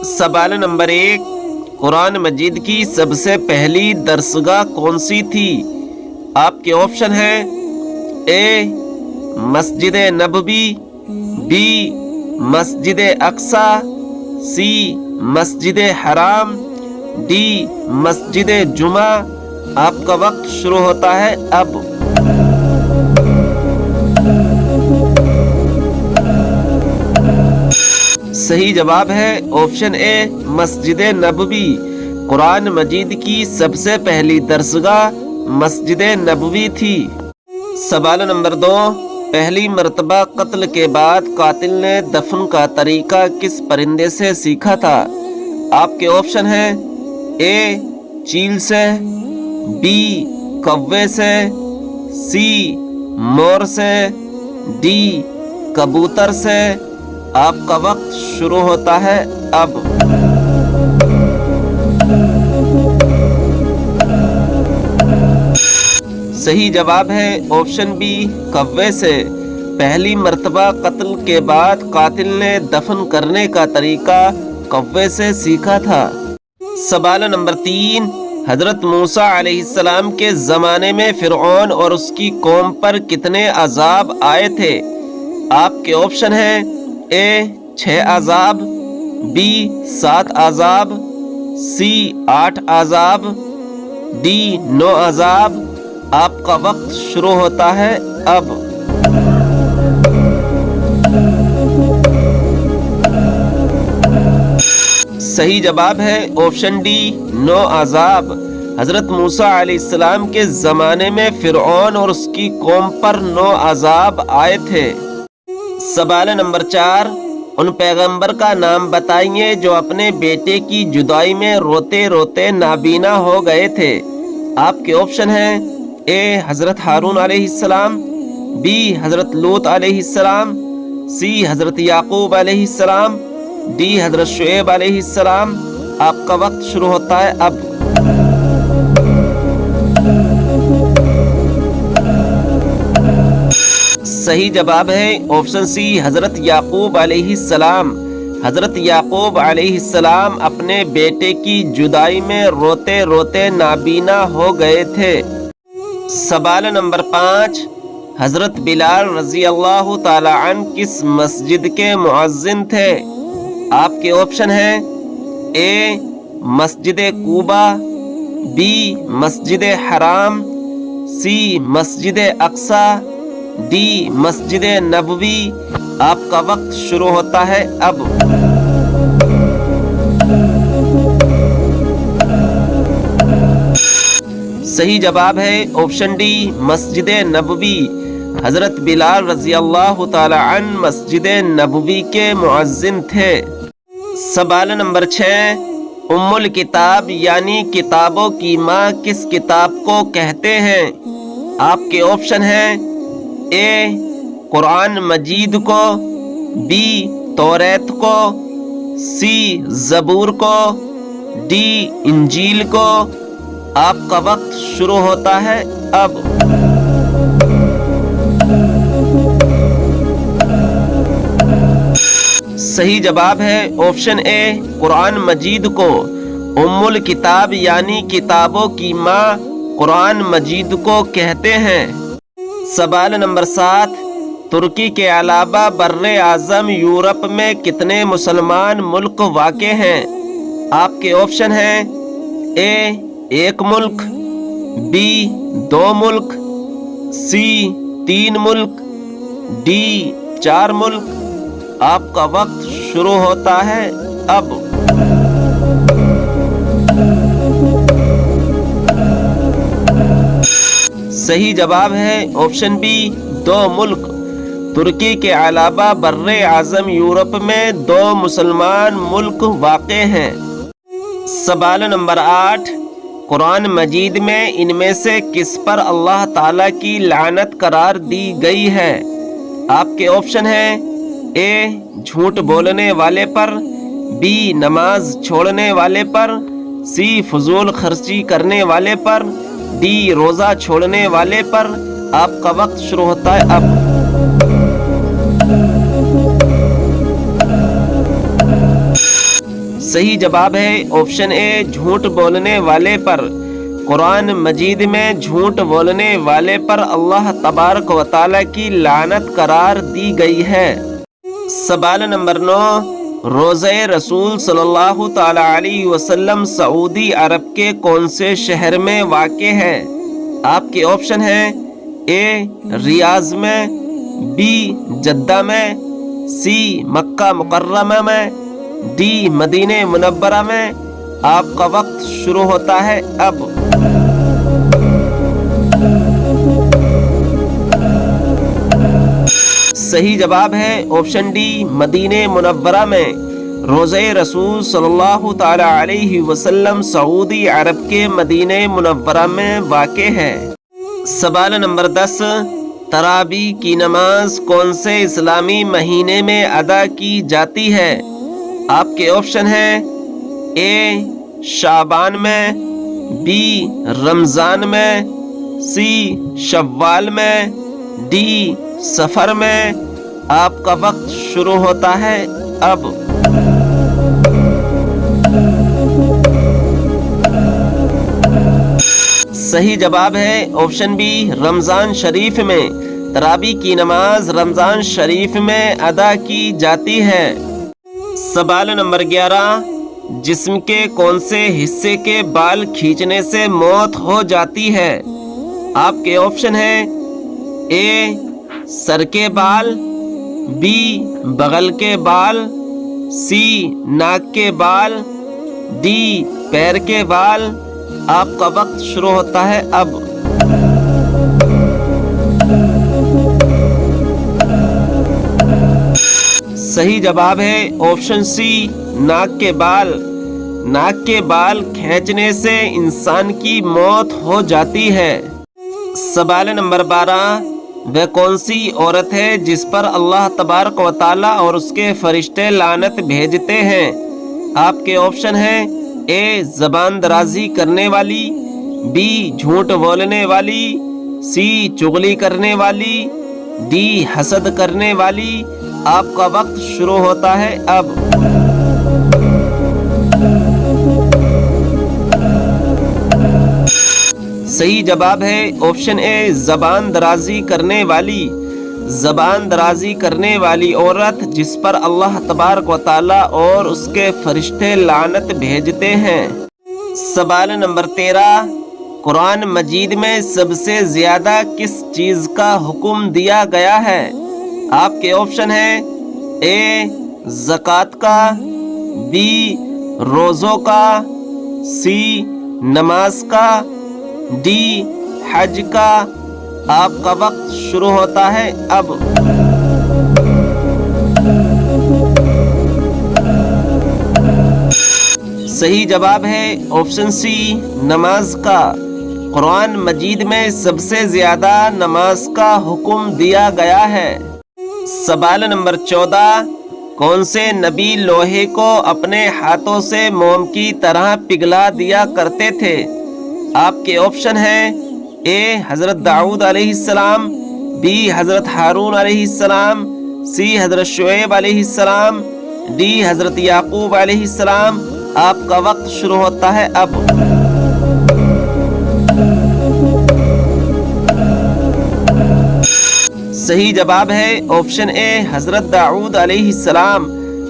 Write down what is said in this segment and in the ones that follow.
سوال نمبر 1، قرآن مجید کی سب سے پہلی درسگاہ کون سی تھی؟ آپ کے آپشن ہیں اے مسجد نبوی، بی مسجد اقصی، سی مسجد حرام، ڈی مسجد جمعہ۔ آپ کا وقت شروع ہوتا ہے اب۔ صحیح جواب ہے آپشن اے مسجد نبوی۔ قرآن مجید کی سب سے پہلی درسگاہ مسجد نبوی تھی۔ سوال نمبر 2، پہلی مرتبہ قتل کے بعد قاتل نے دفن کا طریقہ کس پرندے سے سیکھا تھا؟ آپ کے آپشن ہیں اے چیل سے، بی کوے سے، سی مور سے، ڈی کبوتر سے۔ آپ کا وقت شروع ہوتا ہے اب۔ صحیح جواب ہے آپشن بی کوے سے۔ پہلی مرتبہ قتل کے بعد قاتل نے دفن کرنے کا طریقہ کوے سے سیکھا تھا۔ سوال نمبر 3، حضرت موسیٰ علیہ السلام کے زمانے میں فرعون اور اس کی قوم پر کتنے عذاب آئے تھے؟ آپ کے آپشن ہیں اے 6 عذاب، بی 7 عذاب، سی 8 عذاب، ڈی 9 عذاب۔ آپ کا وقت شروع ہوتا ہے اب۔ صحیح جواب ہے آپشن ڈی 9 عذاب۔ حضرت موسیٰ علیہ السلام کے زمانے میں فرعون اور اس کی قوم پر 9 عذاب آئے تھے۔ سوال نمبر 4، ان پیغمبر کا نام بتائیے جو اپنے بیٹے کی جدائی میں روتے روتے نابینا ہو گئے تھے۔ آپ کے آپشن ہیں اے حضرت ہارون علیہ السلام، بی حضرت لوط علیہ السلام، سی حضرت یعقوب علیہ السلام، ڈی حضرت شعیب علیہ السلام۔ آپ کا وقت شروع ہوتا ہے اب۔ صحیح جواب ہے آپشن سی حضرت یعقوب علیہ السلام۔ حضرت یعقوب علیہ السلام اپنے بیٹے کی جدائی میں روتے روتے نابینا ہو گئے تھے۔ سوال نمبر 5، حضرت بلال رضی اللہ تعالی عنہ کس مسجد کے مؤذن تھے؟ آپ کے آپشن ہیں اے مسجد قباء، بی مسجد حرام، سی مسجد اقصی، ڈی مسجد نبوی۔ آپ کا وقت شروع ہوتا ہے اب۔ صحیح جواب ہے آپشن ڈی مسجد نبوی۔ حضرت بلال رضی اللہ تعالی عنہ مسجد نبوی کے مؤذن تھے۔ سوال نمبر 6، ام الکتاب یعنی کتابوں کی ماں کس کتاب کو کہتے ہیں؟ آپ کے آپشن ہیں اے قرآن مجید کو، بی توریت کو، سی زبور کو، ڈی انجیل کو۔ آپ کا وقت شروع ہوتا ہے اب۔ صحیح جواب ہے آپشن اے قرآن مجید کو۔ ام الکتاب یعنی کتابوں کی ماں قرآن مجید کو کہتے ہیں۔ سوال نمبر 7، ترکی کے علاوہ بر اعظم یورپ میں کتنے مسلمان ملک واقع ہیں؟ آپ کے آپشن ہیں اے 1 ملک، be 2 Malik, C 3 Malik, D 4 ملک۔ آپ کا وقت شروع ہوتا ہے اب۔ صحیح جواب ہے آپشن بی 2 ملک۔ ترکی کے علاوہ بر اعظم یورپ میں 2 مسلمان ملک واقع ہیں۔ سوال نمبر 8، قرآن مجید میں ان میں سے کس پر اللہ تعالیٰ کی لعنت قرار دی گئی ہے؟ آپ کے آپشن ہیں اے جھوٹ بولنے والے پر، بی نماز چھوڑنے والے پر، سی فضول خرچی کرنے والے پر، ڈی روزہ چھوڑنے والے پر۔ آپ کا وقت شروع ہوتا ہے اب۔ صحیح جواب ہے آپشن اے جھوٹ بولنے والے پر۔ قرآن مجید میں جھوٹ بولنے والے پر اللہ تبارک و تعالیٰ کی لعنت قرار دی گئی ہے۔ سوال نمبر 9، روضہ رسول صلی اللہ تعالی علیہ وسلم سعودی عرب کے کون سے شہر میں واقع ہے؟ آپ کے آپشن ہیں اے ریاض میں، بی جدہ میں، سی مکہ مکرمہ میں، ڈی مدینہ منورہ میں۔ آپ کا وقت شروع ہوتا ہے اب۔ صحیح جواب ہے آپشن ڈی مدینہ منورہ میں۔ روضہ رسول صلی اللہ تعالی علیہ وسلم سعودی عرب کے مدینہ منورہ میں واقع ہے۔ سوال نمبر 10، تراویح کی نماز کون سے اسلامی مہینے میں ادا کی جاتی ہے؟ آپ کے آپشن ہیں اے شعبان میں، بی رمضان میں، سی شوال میں، ڈی سفر میں۔ آپ کا وقت شروع ہوتا ہے اب۔ صحیح جواب ہے آپشن بی رمضان شریف میں۔ تراویح کی نماز رمضان شریف میں ادا کی جاتی ہے۔ سوال نمبر 11، جسم کے کون سے حصے کے بال کھینچنے سے موت ہو جاتی ہے؟ آپ کے آپشن ہیں اے سر کے بال، بی بغل کے بال، سی ناک کے بال، ڈی پیر کے بال۔ آپ کا وقت شروع ہوتا ہے اب۔ صحیح جواب ہے آپشن سی ناک کے بال۔ ناک کے بال کھینچنے سے انسان کی موت ہو جاتی ہے۔ سوال نمبر 12، وہ کون سی عورت ہے جس پر اللہ تبارک و تعالیٰ اور اس کے فرشتے لعنت بھیجتے ہیں؟ آپ کے آپشن ہیں اے زبان درازی کرنے والی، بی جھوٹ بولنے والی، سی چغلی کرنے والی، ڈی حسد کرنے والی۔ آپ کا وقت شروع ہوتا ہے اب۔ صحیح جواب ہے آپشن اے زبان درازی کرنے والی۔ زبان درازی کرنے والی عورت جس پر اللہ تبارک و تعالیٰ اور اس کے فرشتے لعنت بھیجتے ہیں۔ سوال نمبر 13، قرآن مجید میں سب سے زیادہ کس چیز کا حکم دیا گیا ہے؟ آپ کے آپشن ہیں اے زکوٰۃ کا، بی روزوں کا، سی نماز کا، ڈی حج کا۔ آپ کا وقت شروع ہوتا ہے اب۔ صحیح جواب ہے آپشن سی نماز کا۔ قرآن مجید میں سب سے زیادہ نماز کا حکم دیا گیا ہے۔ سوال نمبر 14، کون سے نبی لوہے کو اپنے ہاتھوں سے موم کی طرح پگھلا دیا کرتے تھے؟ آپ کے آپشن ہیں اے حضرت داؤد علیہ السلام، بی حضرت ہارون علیہ السلام، سی حضرت شعیب علیہ السلام، ڈی حضرت یعقوب علیہ السلام۔ آپ کا وقت شروع ہوتا ہے اب۔ صحیح جواب ہے آپشن اے حضرت داؤد علیہ السلام۔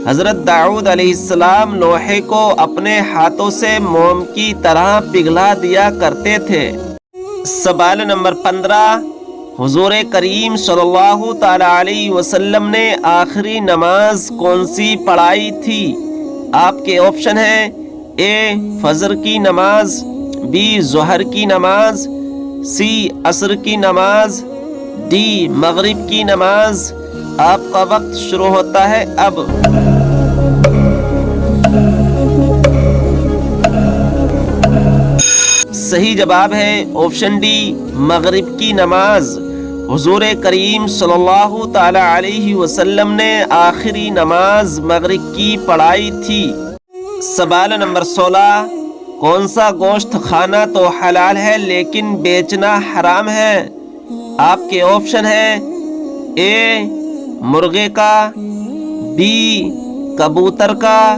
حضرت داؤد علیہ السلام لوہے کو اپنے ہاتھوں سے موم کی طرح پگھلا دیا کرتے تھے۔ سوال نمبر 15، حضور کریم صلی اللہ تعالی علیہ وسلم نے آخری نماز کون سی پڑھائی تھی؟ آپ کے آپشن ہیں اے فجر کی نماز، بی ظہر کی نماز، سی عصر کی نماز، ڈی مغرب کی نماز۔ آپ کا وقت شروع ہوتا ہے اب۔ صحیح جواب ہے آپشن ڈی مغرب کی نماز۔ حضور کریم صلی اللہ تعالی علیہ وسلم نے آخری نماز مغرب کی پڑھائی تھی۔ سوال نمبر 16، کون سا گوشت کھانا تو حلال ہے لیکن بیچنا حرام ہے؟ آپ کے آپشن ہیں اے مرغے کا، بی کبوتر کا،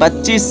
25